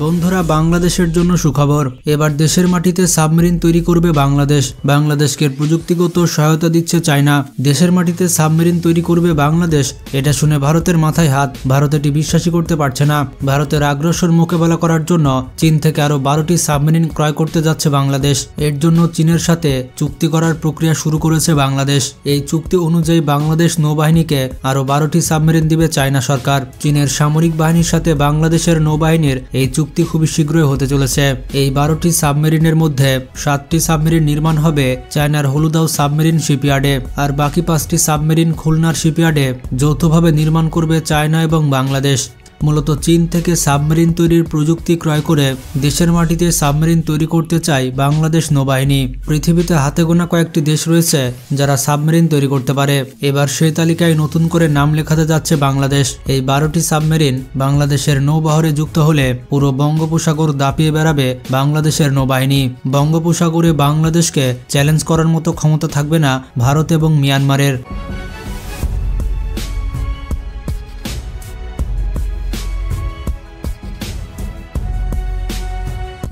বন্ধুরা, বাংলাদেশের জন্য সুখবর। এবার দেশের মাটিতে সাবমেরিন তৈরি করবে বাংলাদেশ। বাংলাদেশকে প্রযুক্তিগত সহায়তা দিচ্ছে চায়না। দেশের মাটিতে সাবমেরিন তৈরি করবে বাংলাদেশ। এটা শুনে ভারতের মাথায় হাত। ভারত এটি বিশ্বাসই করতে পারছে না। ভারতের আগ্রাসন মোকাবেলা করার জন্য চীন থেকে আরো 12টি সাবমেরিন ক্রয় করতে যাচ্ছে বাংলাদেশ। এর জন্য চীনের সাথে চুক্তি করার প্রক্রিয়া শুরু করেছে বাংলাদেশ। এই চুক্তি অনুযায়ী বাংলাদেশ নৌবাহিনীকে আরো 12টি সাবমেরিন দিবে চায়না সরকার। চীনের সামরিক বাহিনীর সাথে বাংলাদেশের নৌবাহিনীর এই চুক্তি খুবই শীঘ্রই হতে চলেছে। এই 12টি সাবমেরিনের মধ্যে 7টি সাবমেরিন নির্মাণ হবে চায়নার হলুদাও সাবমেরিন শিপইয়ার্ডে, আর বাকি 5টি সাবমেরিন খুলনার শিপইয়ার্ডে যৌথভাবে নির্মাণ করবে চায়না এবং বাংলাদেশ। মূলত চীন থেকে সাবমেরিন তৈরির প্রযুক্তি ক্রয় করে দেশের মাটিতে সাবমেরিন তৈরি করতে চায় বাংলাদেশ নৌবাহিনী। পৃথিবীতে হাতে গোনা কয়েকটি দেশ রয়েছে যারা সাবমেরিন তৈরি করতে পারে। এবার সেই তালিকায় নতুন করে নাম লেখাতে যাচ্ছে বাংলাদেশ। এই 12টি সাবমেরিন বাংলাদেশের নৌবহরে যুক্ত হলে পুরো বঙ্গোপসাগর দাপিয়ে বেড়াবে বাংলাদেশের নৌবাহিনী। বঙ্গোপসাগরে বাংলাদেশকে চ্যালেঞ্জ করার মতো ক্ষমতা থাকবে না ভারত এবং মিয়ানমারের।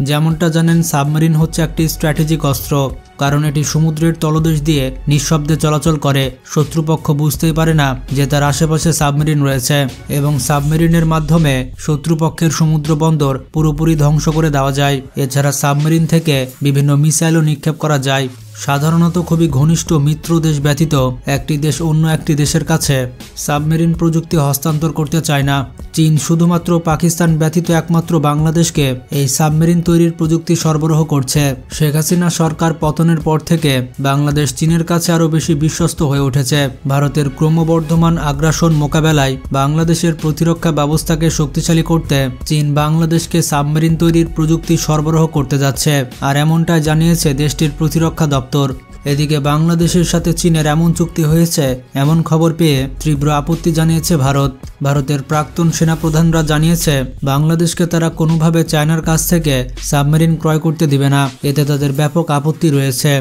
যেমনটা জানেন, সাবমেরিন হচ্ছে একটি স্ট্র্যাটেজিক অস্ত্র, কারণ এটি সমুদ্রের তলদেশ দিয়ে নিঃশব্দে চলাচল করে। শত্রুপক্ষ বুঝতেই পারে না যে তার আশেপাশে সাবমেরিন রয়েছে, এবং সাবমেরিনের মাধ্যমে শত্রুপক্ষের সমুদ্র বন্দর পুরোপুরি ধ্বংস করে দেওয়া যায়। এছাড়া সাবমেরিন থেকে বিভিন্ন মিসাইলও নিক্ষেপ করা যায়। সাধারণত খুবই ঘনিষ্ঠ মিত্র দেশ ব্যতীত একটি দেশ অন্য একটি দেশের কাছে সাবমেরিন প্রযুক্তি হস্তান্তর করতে চায় না। চীন শুধুমাত্র পাকিস্তান ব্যতীত একমাত্র বাংলাদেশকে এই সাবমেরিন তৈরির প্রযুক্তি সরবরাহ করছে। শেখ হাসিনা সরকার পতনের পর থেকে বাংলাদেশ চীনের কাছে আরও বেশি বিশ্বস্ত হয়ে উঠেছে। ভারতের ক্রমবর্ধমান আগ্রাসন মোকাবেলায় বাংলাদেশের প্রতিরক্ষা ব্যবস্থাকে শক্তিশালী করতে চীন বাংলাদেশকে সাবমেরিন তৈরির প্রযুক্তি সরবরাহ করতে যাচ্ছে, আর এমনটাই জানিয়েছে দেশটির প্রতিরক্ষা দপ্তর। এদিকে বাংলাদেশের সাথে চীনের এমন চুক্তি হয়েছে এমন খবর পেয়ে তীব্র আপত্তি জানিয়েছে ভারত। ভারতের প্রাক্তন সেনাপ্রধানরা জানিয়েছে বাংলাদেশকে তারা কোনোভাবে চায়নার কাছ থেকে সাবমেরিন ক্রয় করতে দিবে না। এতে তাদের ব্যাপক আপত্তি রয়েছে।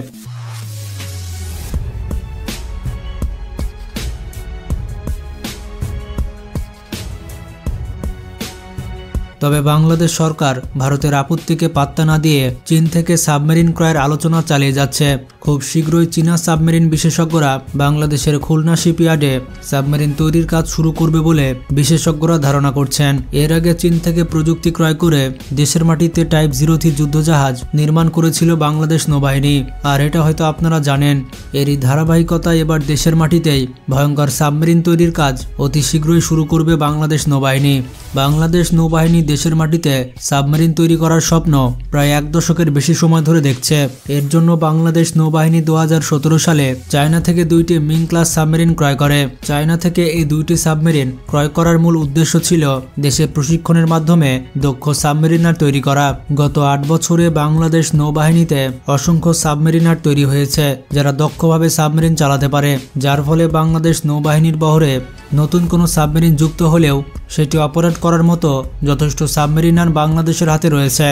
তবে বাংলাদেশ সরকার ভারতের আপত্তিকে পাত্তা না দিয়ে চীন থেকে সাবমেরিন ক্রয়ের আলোচনা চালিয়ে যাচ্ছে। খুব শীঘ্রই চীনা সাবমেরিন বিশেষজ্ঞরা বাংলাদেশের খুলনা শিপইয়ার্ডে সাবমেরিন তৈরির কাজ শুরু করবে বলে বিশেষজ্ঞরা ধারণা করছেন। এর আগে চীন থেকে প্রযুক্তি ক্রয় করে দেশের মাটিতে টাইপ 03 যুদ্ধজাহাজ নির্মাণ করেছিল বাংলাদেশ নৌবাহিনী, আর এটা হয়তো আপনারা জানেন। এরই ধারাবাহিকতায় এবার দেশের মাটিতেই ভয়ঙ্কর সাবমেরিন তৈরির কাজ অতি শীঘ্রই শুরু করবে বাংলাদেশ নৌবাহিনী। বাংলাদেশ নৌবাহিনী দেশের মাটিতে সাবমেরিন তৈরি করার স্বপ্ন প্রায় 1 দশকের বেশি সময় ধরে দেখছে। এর জন্য বাংলাদেশ নৌবাহিনী 2017 সালে চায়না থেকে 2টি মিং ক্লাস সাবমেরিন ক্রয় করে। চায়না থেকে এই 2টি সাবমেরিন ক্রয় করার মূল উদ্দেশ্য ছিল দেশে প্রশিক্ষণের মাধ্যমে দক্ষ সাবমেরিনার তৈরি করা। গত 8 বছরে বাংলাদেশ নৌবাহিনীতে অসংখ্য সাবমেরিনার তৈরি হয়েছে যারা দক্ষভাবে সাবমেরিন চালাতে পারে, যার ফলে বাংলাদেশ নৌবাহিনীর বহরে নতুন কোনো সাবমেরিন যুক্ত হলেও সেটি অপারেট করার মতো যথেষ্ট সাবমেরিনার বাংলাদেশের হাতে রয়েছে।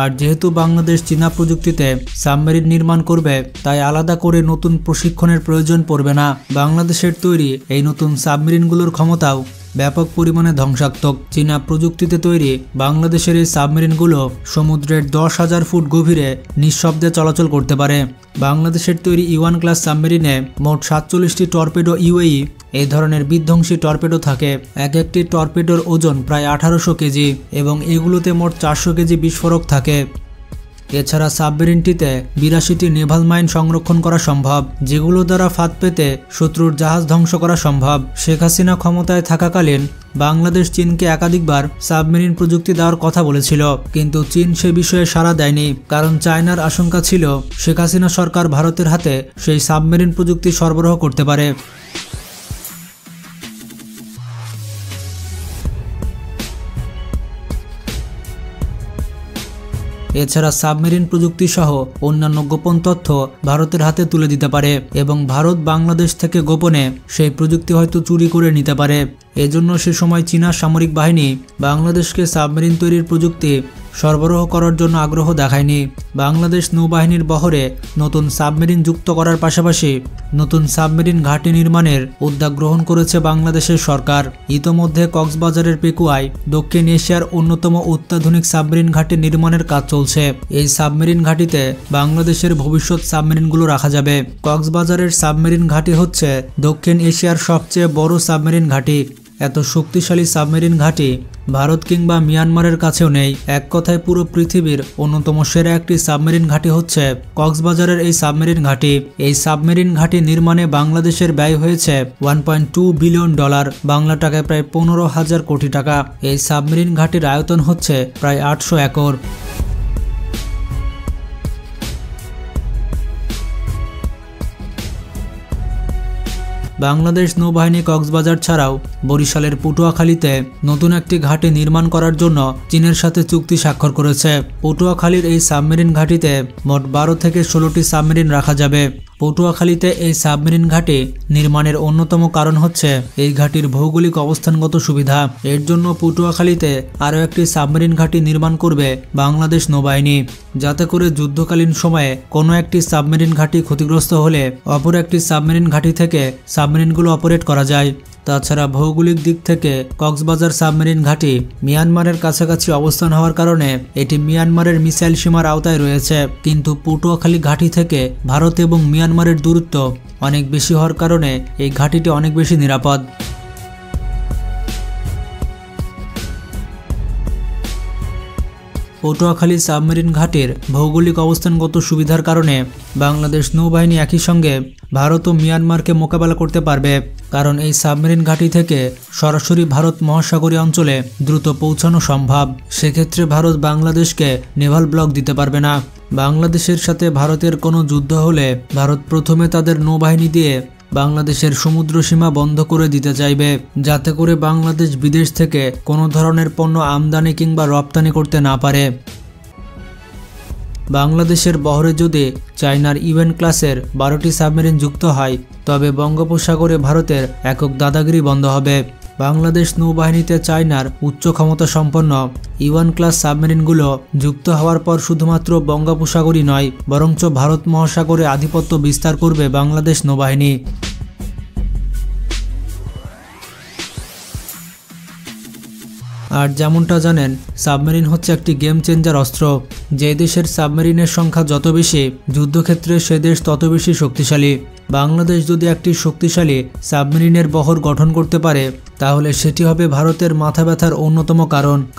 আর যেহেতু বাংলাদেশ চীনা প্রযুক্তিতে সাবমেরিন নির্মাণ করবে, তাই আলাদা করে নতুন প্রশিক্ষণের প্রয়োজন পড়বে না। বাংলাদেশের তৈরি এই নতুন সাবমেরিনগুলোর ক্ষমতাও ব্যাপক পরিমাণে ধ্বংসাত্মক। চীনা প্রযুক্তিতে তৈরি বাংলাদেশের এই সাবমেরিনগুলো সমুদ্রের 10,000 ফুট গভীরে নিঃশব্দে চলাচল করতে পারে। বাংলাদেশের তৈরি E1 ক্লাস সাবমেরিনে মোট 47টি টর্পেডো UAE এই ধরনের বিধ্বংসী টর্পেডো থাকে। এক একটি টর্পেডোর ওজন প্রায় 1800 কেজি এবং এগুলোতে মোট 400 কেজি বিস্ফোরক থাকে। এছাড়া সাবমেরিনটিতে 82টি নেভাল মাইন সংরক্ষণ করা সম্ভব, যেগুলো দ্বারা ফাঁদ পেতে শত্রুর জাহাজ ধ্বংস করা সম্ভব। শেখ হাসিনা ক্ষমতায় থাকাকালীন বাংলাদেশ চীনকে একাধিকবার সাবমেরিন প্রযুক্তি দেওয়ার কথা বলেছিল, কিন্তু চীন সে বিষয়ে সাড়া দেয়নি, কারণ চায়নার আশঙ্কা ছিল শেখ হাসিনা সরকার ভারতের হাতে সেই সাবমেরিন প্রযুক্তি সরবরাহ করতে পারে। এছাড়া সাবমেরিন প্রযুক্তি সহ অন্যান্য গোপন তথ্য ভারতের হাতে তুলে দিতে পারে এবং ভারত বাংলাদেশ থেকে গোপনে সেই প্রযুক্তি হয়তো চুরি করে নিতে পারে। এজন্য সে সময় চীনা সামরিক বাহিনী বাংলাদেশকে সাবমেরিন তৈরির প্রযুক্তি সরবরাহ করার জন্য আগ্রহ দেখায়নি। বাংলাদেশ নৌবাহিনীর বহরে নতুন সাবমেরিন যুক্ত করার পাশাপাশি নতুন সাবমেরিন ঘাঁটি নির্মাণের উদ্যোগ গ্রহণ করেছে বাংলাদেশের সরকার। ইতোমধ্যে কক্সবাজারের পেকুয়ায় দক্ষিণ এশিয়ার অন্যতম অত্যাধুনিক সাবমেরিন ঘাঁটি নির্মাণের কাজ চলছে। এই সাবমেরিন ঘাঁটিতে বাংলাদেশের ভবিষ্যৎ সাবমেরিনগুলো রাখা যাবে। কক্সবাজারের সাবমেরিন ঘাঁটি হচ্ছে দক্ষিণ এশিয়ার সবচেয়ে বড় সাবমেরিন ঘাঁটি। এত শক্তিশালী সাবমেরিন ঘাঁটি ভারত কিংবা মিয়ানমারের কাছেও নেই। এক কথায় পুরো পৃথিবীর অন্যতম সেরা একটি সাবমেরিন ঘাঁটি হচ্ছে কক্সবাজারের এই সাবমেরিন ঘাঁটি। এই সাবমেরিন ঘাঁটি নির্মাণে বাংলাদেশের ব্যয় হয়েছে $1.2 বিলিয়ন, বাংলা টাকায় প্রায় 15,000 কোটি টাকা। এই সাবমেরিন ঘাঁটির আয়তন হচ্ছে প্রায় 800 একর। বাংলাদেশ নৌবাহিনী কক্সবাজার ছাড়াও বরিশালের পটুয়াখালীতে নতুন একটি ঘাঁটি নির্মাণ করার জন্য চীনের সাথে চুক্তি স্বাক্ষর করেছে। পটুয়াখালীর এই সাবমেরিন ঘাঁটিতে মোট 12 থেকে 16টি সাবমেরিন রাখা যাবে। পটুয়াখালীতে এই সাবমেরিন ঘাঁটি নির্মাণের অন্যতম কারণ হচ্ছে এই ঘাঁটির ভৌগোলিক অবস্থানগত সুবিধা। এর জন্য পটুয়াখালীতে আরও একটি সাবমেরিন ঘাঁটি নির্মাণ করবে বাংলাদেশ নৌবাহিনী, যাতে করে যুদ্ধকালীন সময়ে কোনো একটি সাবমেরিন ঘাঁটি ক্ষতিগ্রস্ত হলে অপর একটি সাবমেরিন ঘাঁটি থেকে সাবমেরিনগুলো অপারেট করা যায়। তাছাড়া ভৌগোলিক দিক থেকে কক্সবাজার সাবমেরিন ঘাঁটি মিয়ানমারের কাছাকাছি অবস্থান হওয়ার কারণে এটি মিয়ানমারের মিসাইল সীমার আওতায় রয়েছে। কিন্তু পটুয়াখালী ঘাঁটি থেকে ভারত এবং মিয়ানমারের দূরত্ব অনেক বেশি হওয়ার কারণে এই ঘাঁটিটি অনেক বেশি নিরাপদ। পটুয়াখালী সাবমেরিন ঘাঁটির ভৌগোলিক অবস্থানগত সুবিধার কারণে বাংলাদেশ নৌবাহিনী একই সঙ্গে ভারত ও মিয়ানমারকে মোকাবেলা করতে পারবে, কারণ এই সাবমেরিন ঘাঁটি থেকে সরাসরি ভারত মহাসাগরীয় অঞ্চলে দ্রুত পৌঁছানো সম্ভব। সেক্ষেত্রে ভারত বাংলাদেশকে নেভাল ব্লক দিতে পারবে না। বাংলাদেশের সাথে ভারতের কোনো যুদ্ধ হলে ভারত প্রথমে তাদের নৌবাহিনী দিয়ে বাংলাদেশের সমুদ্র সীমা বন্ধ করে দিতে চাইবে, যাতে করে বাংলাদেশ বিদেশ থেকে কোনো ধরনের পণ্য আমদানি কিংবা রপ্তানি করতে না পারে। বাংলাদেশের বহরে যদি চায়নার ইউএন ক্লাসের 12টি সাবমেরিন যুক্ত হয়, তবে বঙ্গোপসাগরে ভারতের একক দাদাগিরি বন্ধ হবে। বাংলাদেশ নৌবাহিনীতে চায়নার উচ্চ ক্ষমতা সম্পন্ন ইউএন ক্লাস সাবমেরিনগুলো যুক্ত হওয়ার পর শুধুমাত্র বঙ্গোপসাগরই নয়, বরঞ্চ ভারত মহাসাগরে আধিপত্য বিস্তার করবে বাংলাদেশ নৌবাহিনী। আর যেমনটা জানেন, সাবমেরিন হচ্ছে একটি গেম চেঞ্জার অস্ত্র। যে দেশের সাবমেরিনের সংখ্যা যত বেশি, যুদ্ধক্ষেত্রে সে দেশ তত বেশি শক্তিশালী। বাংলাদেশ যদি একটি শক্তিশালী সাবমেরিনের বহর গঠন করতে পারে, তাহলে সেটি হবে ভারতের মাথা ব্যথার অন্যতম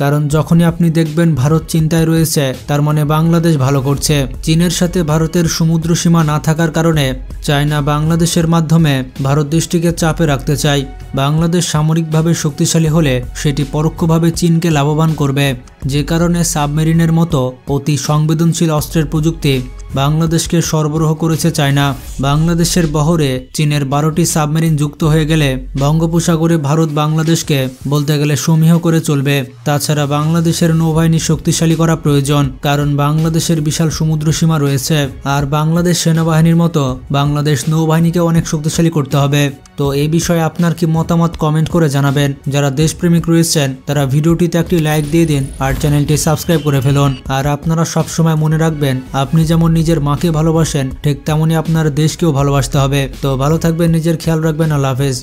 কারণ যখনই আপনি দেখবেন ভারত চিন্তায় রয়েছে, তার মানে বাংলাদেশ ভালো করছে। চীনের সাথে ভারতের সমুদ্র সীমা না থাকার কারণে চায়না বাংলাদেশের মাধ্যমে ভারত দেশটিকে চাপে রাখতে চায়। বাংলাদেশ সামরিকভাবে শক্তিশালী হলে সেটি পরোক্ষভাবে চীনকে লাভবান করবে, যে কারণে সাবমেরিনের মতো অতি সংবেদনশীল অস্ত্রের প্রযুক্তি বাংলাদেশকে সরবরাহ করেছে চায়না। বাংলাদেশের বহরে চীনের 12টি সাবমেরিন যুক্ত হয়ে গেলে বঙ্গোপসাগরে ভারত বাংলাদেশকে বলতে গেলে সমীহ করে চলবে। তাছাড়া বাংলাদেশের নৌবাহিনী শক্তিশালী করা প্রয়োজন, কারণ বাংলাদেশের বিশাল সমুদ্র সীমা রয়েছে। আর বাংলাদেশ সেনাবাহিনীর মতো বাংলাদেশ নৌবাহিনীকে অনেক শক্তিশালী করতে হবে। তো এই বিষয়ে আপনার কি মতামত কমেন্ট করে জানাবেন। যারা দেশপ্রেমিক রয়েছেন তারা ভিডিওটিতে একটি লাইক দিয়ে দিন আর চ্যানেলটি সাবস্ক্রাইব করে ফেলুন। আর আপনারা সবসময় মনে রাখবেন, আপনি যেমন নিজের মাকে ভালোবাসেন, ঠিক তেমনি আপনার দেশকেও ভালোবাসতে হবে। তো ভালো থাকবেন, নিজের খেয়াল রাখবেন। আল্লাহ হাফেজ।